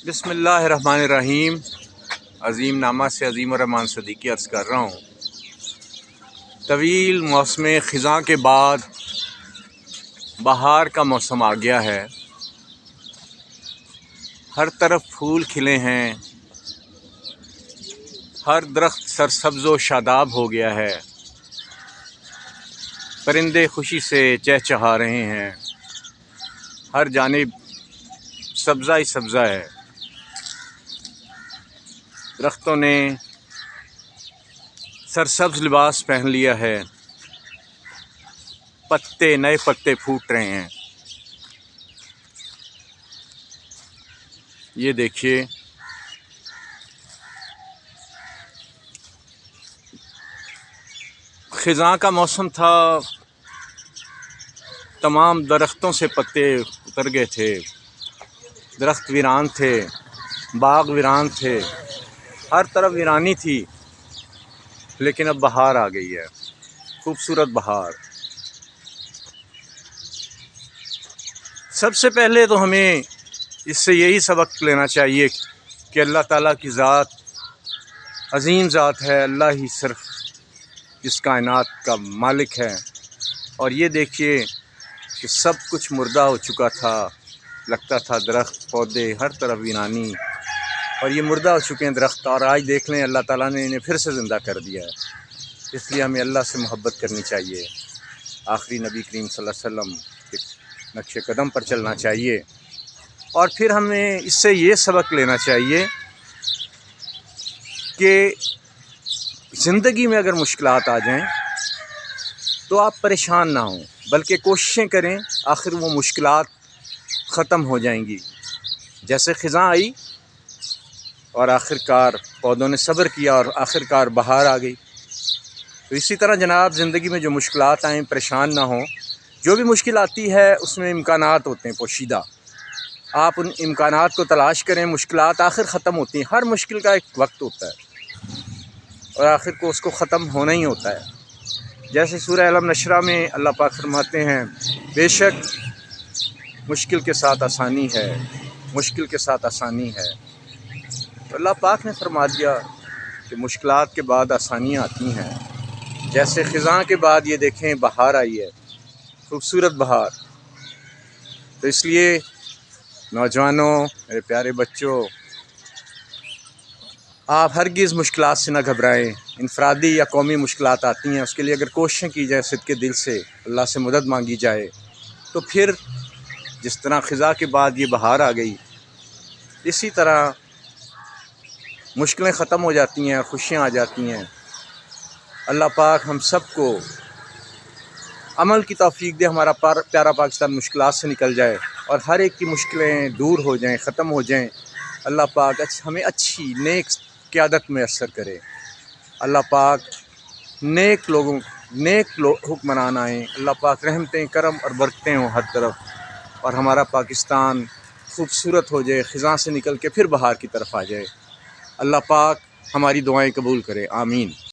بسم اللہ الرحمن الرحیم۔ عظیم نامہ سے عظیم الرحمان صدیقی عرض کر رہا ہوں۔ طویل موسم خزاں کے بعد بہار کا موسم آ گیا ہے۔ ہر طرف پھول کھلے ہیں، ہر درخت سرسبز و شاداب ہو گیا ہے، پرندے خوشی سے چہچہا رہے ہیں، ہر جانب سبزہ ہی سبزہ ہے۔ درختوں نے سرسبز لباس پہن لیا ہے، نئے پتے پھوٹ رہے ہیں۔ یہ دیکھیے، خزاں کا موسم تھا، تمام درختوں سے پتے اتر گئے تھے، درخت ویران تھے، باغ ویران تھے، ہر طرف ویرانی تھی، لیکن اب بہار آ گئی ہے، خوبصورت بہار۔ سب سے پہلے تو ہمیں اس سے یہی سبق لینا چاہیے کہ اللہ تعالیٰ کی ذات عظیم ذات ہے، اللہ ہی صرف اس کائنات کا مالک ہے۔ اور یہ دیکھیے کہ سب کچھ مردہ ہو چکا تھا، لگتا تھا درخت پودے ہر طرف ویرانی، اور یہ مردہ ہو چکے ہیں درخت، اور آج دیکھ لیں اللہ تعالیٰ نے انہیں پھر سے زندہ کر دیا ہے۔ اس لیے ہمیں اللہ سے محبت کرنی چاہیے، آخری نبی کریم صلی اللہ علیہ وسلم کے نقش قدم پر چلنا چاہیے، اور پھر ہمیں اس سے یہ سبق لینا چاہیے کہ زندگی میں اگر مشکلات آ جائیں تو آپ پریشان نہ ہوں، بلکہ کوششیں کریں، آخر وہ مشکلات ختم ہو جائیں گی۔ جیسے خزاں آئی اور آخر کار پودوں نے صبر کیا اور آخر کار بہار آ گئی، تو اسی طرح جناب زندگی میں جو مشکلات آئیں پریشان نہ ہوں۔ جو بھی مشکل آتی ہے اس میں امکانات ہوتے ہیں پوشیدہ، آپ ان امکانات کو تلاش کریں، مشکلات آخر ختم ہوتی ہیں۔ ہر مشکل کا ایک وقت ہوتا ہے اور آخر کو اس کو ختم ہونا ہی ہوتا ہے۔ جیسے سورہ الم نشرہ میں اللہ پاک فرماتے ہیں، بے شک مشکل کے ساتھ آسانی ہے، مشکل کے ساتھ آسانی ہے۔ تو اللہ پاک نے فرما دیا کہ مشکلات کے بعد آسانیاں آتی ہیں۔ جیسے خزاں کے بعد یہ دیکھیں بہار آئی ہے، خوبصورت بہار۔ تو اس لیے نوجوانوں، میرے پیارے بچوں، آپ ہرگز مشکلات سے نہ گھبرائیں۔ انفرادی یا قومی مشکلات آتی ہیں، اس کے لیے اگر کوششیں کی جائیں صدقے دل سے، اللہ سے مدد مانگی جائے، تو پھر جس طرح خزاں کے بعد یہ بہار آ گئی، اسی طرح مشکلیں ختم ہو جاتی ہیں، خوشیاں آ جاتی ہیں۔ اللہ پاک ہم سب کو عمل کی توفیق دے، ہمارا پیارا پاکستان مشکلات سے نکل جائے اور ہر ایک کی مشکلیں دور ہو جائیں، ختم ہو جائیں۔ اللہ پاک ہمیں اچھی نیک قیادت میسر کرے۔ اللہ پاک نیک حکمران آئیں، اللہ پاک رحمتیں، کرم اور برکتیں ہوں ہر طرف، اور ہمارا پاکستان خوبصورت ہو جائے، خزاں سے نکل کے پھر بہار کی طرف آ جائے۔ اللہ پاک ہماری دعائیں قبول کرے، آمین۔